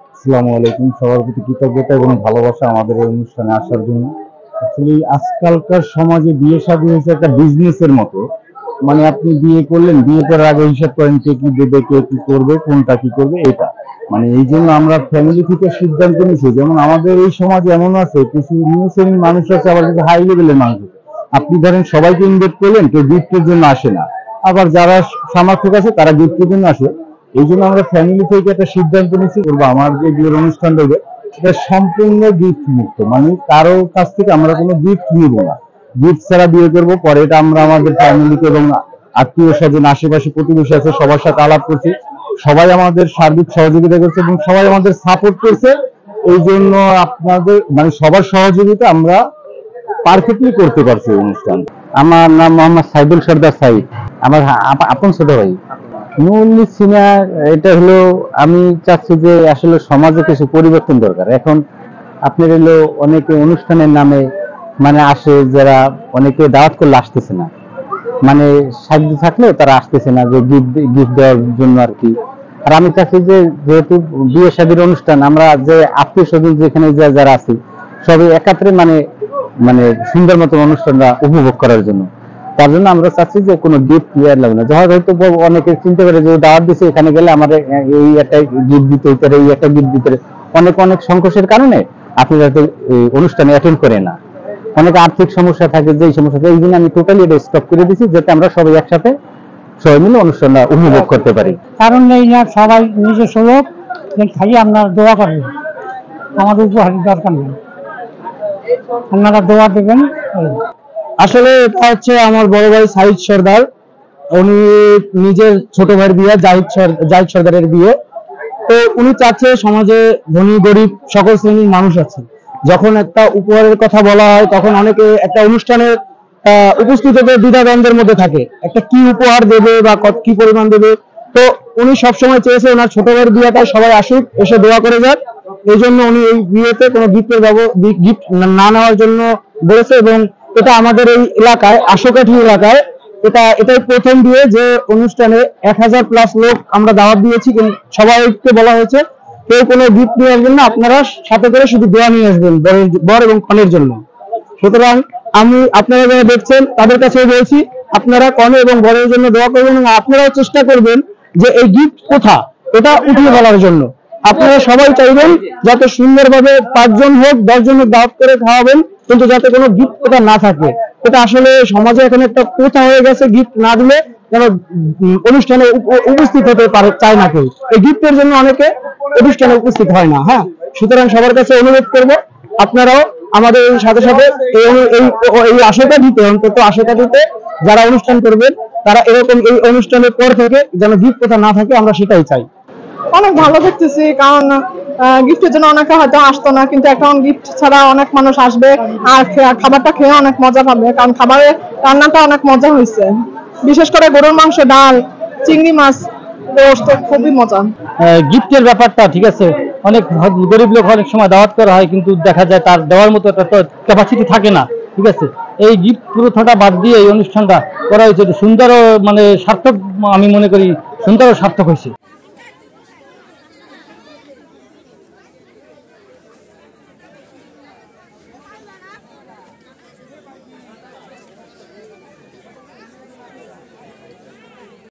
আসসালামু আলাইকুম। সবার প্রতি কৃতজ্ঞতা এবং ভালোবাসা আমাদের এই অনুষ্ঠানে আসার জন্য। অ্যাকচুয়ালি আজকালকার সমাজে বিয়ে শাদী হয়েছে একটা বিজনেসের মতো। মানে আপনি বিয়ে করলেন, বিয়ে করার আগে হিসাব করেন কে কি দেবে, কে কি করবে, কোনটা কি করবে, এটা মানে এই জন্য আমরা ফ্যামিলি থেকে সিদ্ধান্ত নিয়েছি। যেমন আমাদের এই সমাজে এমন আছে, কিছু নিম্ন শ্রেণীর মানুষ আছে, আবার কিছু হাই লেভেলের মানুষ আছে। আপনি ধরেন সবাইকে ইনভাইট করলেন, কেউ গিফটের জন্য আসে না, আবার যারা সামর্থ্য আছে তারা গিফটের জন্য আসে। এই জন্য আমরা ফ্যামিলি থেকে একটা সিদ্ধান্ত নিয়েছি করবো, আমার যে বিয়ের অনুষ্ঠান হবে এটা সম্পূর্ণ গিফট মুক্ত। মানে কারো কাছ থেকে আমরা কোনো গিফট নিব না, গিফট ছাড়া বিয়ে করবো। পরে এটা আমরা আমাদের ফ্যামিলিকে এবং আত্মীয় স্বজন, আশেপাশে প্রতিবেশী আছে সবার সাথে আলাপ করছি। সবাই আমাদের সার্বিক সহযোগিতা করছে এবং সবাই আমাদের সাপোর্ট করছে। এই জন্য আপনাদের মানে সবার সহযোগিতা আমরা পারফেক্টলি করতে পারছি অনুষ্ঠান। আমার নাম মোহাম্মদ সাইদুল সর্দার সাইদ। আমার আপন ছোট ভাই। মূল সিনা এটা হলো, আমি চাচ্ছি যে আসলে সমাজে কিছু পরিবর্তন দরকার। এখন আপনার হলো অনেকে অনুষ্ঠানের নামে মানে আসে, যারা অনেকে দাওয়াত করলে আসতেছে না, মানে সাহায্য থাকলেও তারা আসতেছে না, যে গিফট দেওয়ার জন্য আর কি। আর আমি চাচ্ছি যে যেহেতু বিয়ে শাদীর অনুষ্ঠান, আমরা যে আত্মীয় স্বজন যেখানে যারা আছি সবাই একাত্রে মানে মানে সুন্দর মতো অনুষ্ঠানটা উপভোগ করার জন্য, তার জন্য আমরা চাচ্ছি যে কোনো গিফট দেওয়ার লাগবে না। যখন হয়তো অনেকে চিন্তা করে যে দাওয়াত দিচ্ছে, এখানে গেলে আমাদের এই একটা গিফট দিতে পারে, এই একটা গিফট দিতে পারে, অনেক অনেক সংকোচের কারণে আপনি যাতে অনুষ্ঠানে অ্যাটেন্ড করে না, অনেক আর্থিক সমস্যা থাকে, যেই সমস্যা থাকে। এই জন্য আমি টোটালি এটা স্টপ করে দিচ্ছি, যাতে আমরা সবাই একসাথে সবাই মিলে অনুষ্ঠানটা উপভোগ করতে পারি। কারণ নেই না, সবাই নিজস্ব লোক, খালি আপনার দোয়া করবেন, আমাদের উপহার দরকার নেই, আপনারা দোয়া দেবেন। আসলে এটা হচ্ছে আমার বড় ভাই সাইদ সর্দার, উনি নিজের ছোট ভাইয়ের বিয়ে, জাহিদ সর্দারের বিয়ে। তো উনি চাচ্ছে সমাজে ধনী গরিব সকল শ্রেণীর মানুষ আছে, যখন একটা উপহারের কথা বলা হয় তখন অনেকে একটা অনুষ্ঠানে উপস্থিত হতে দ্বিধাদ্বন্দ্বের মধ্যে থাকে, একটা কি উপহার দেবে বা কি পরিমাণ দেবে। তো উনি সবসময় চেয়েছে ওনার ছোট ভাইয়ের বিয়েটায় সবাই আসুক, এসে দোয়া করে যাক। এই জন্য উনি এই বিয়েতে কোনো গিফট না নেওয়ার জন্য বলেছে। এবং এটা আমাদের এই এলাকায়, আশোকাঠি এলাকায় এটাই প্রথম বিয়ে যে অনুষ্ঠানে 1000+ লোক আমরা দাওয়াত দিয়েছি, সবাইকে বলা হয়েছে কেউ কোনো গিফট নিয়ে আসবেন না, আপনারা সাথে করে শুধু দোয়া নিয়ে আসবেন বর এবং কনের জন্য। সুতরাং আপনারা যারা দেখছেন তাদের কাছে বলছি, আপনারা কনে এবং বরের জন্য দোয়া করবেন, এবং আপনারাও চেষ্টা করবেন যে এই গিফট কোথা এটা উঠিয়ে বলার জন্য। আপনারা সবাই চাইবেন যাতে সুন্দরভাবে 5 জন হোক 10 জনের দাওয়াত করে খাওয়াবেন, কিন্তু যাতে কোনো গিফট কোথা না থাকে। এটা আসলে সমাজে এখন একটা প্রথা হয়ে গেছে, গিফট না দিলে যেন অনুষ্ঠানে উপস্থিত হতে চায় না কেউ। এই গিফটের জন্য অনেকে অনুষ্ঠানে উপস্থিত হয় না। হ্যাঁ, সুতরাং সবার কাছে অনুরোধ করব, আপনারাও আমাদের সাথে সাথে এই আশাটা দিতে, অন্তত আশাটা দিতে যারা অনুষ্ঠান করবেন তারা এরকম এই অনুষ্ঠানের পর থেকে যেন গিফট কোথা না থাকে, আমরা সেটাই চাই। অনেক ভালো দেখতেছি, কারণ গিফটের জন্য অনেকে হয়তো আসতো না, কিন্তু এখন গিফট ছাড়া অনেক মানুষ আসবে, আর খাবারটা খেয়ে অনেক মজা পাবে, কারণ খাবারের রান্নাটা অনেক মজা হয়েছে। বিশেষ করে গরুর মাংস, ডাল, চিংড়ি মাছ, রোস্ট খুবই মজা। গিফটের ব্যাপারটা ঠিক আছে, অনেক গরিব লোক অনেক সময় দাওয়াত করা হয়, কিন্তু দেখা যায় তার দেওয়ার মতো একটা ক্যাপাসিটি থাকে না। ঠিক আছে, এই গিফট প্রথাটা বাদ দিয়ে এই অনুষ্ঠানটা করা হয়েছে সুন্দর, মানে সার্থক, আমি মনে করি সুন্দর ও সার্থক হয়েছে।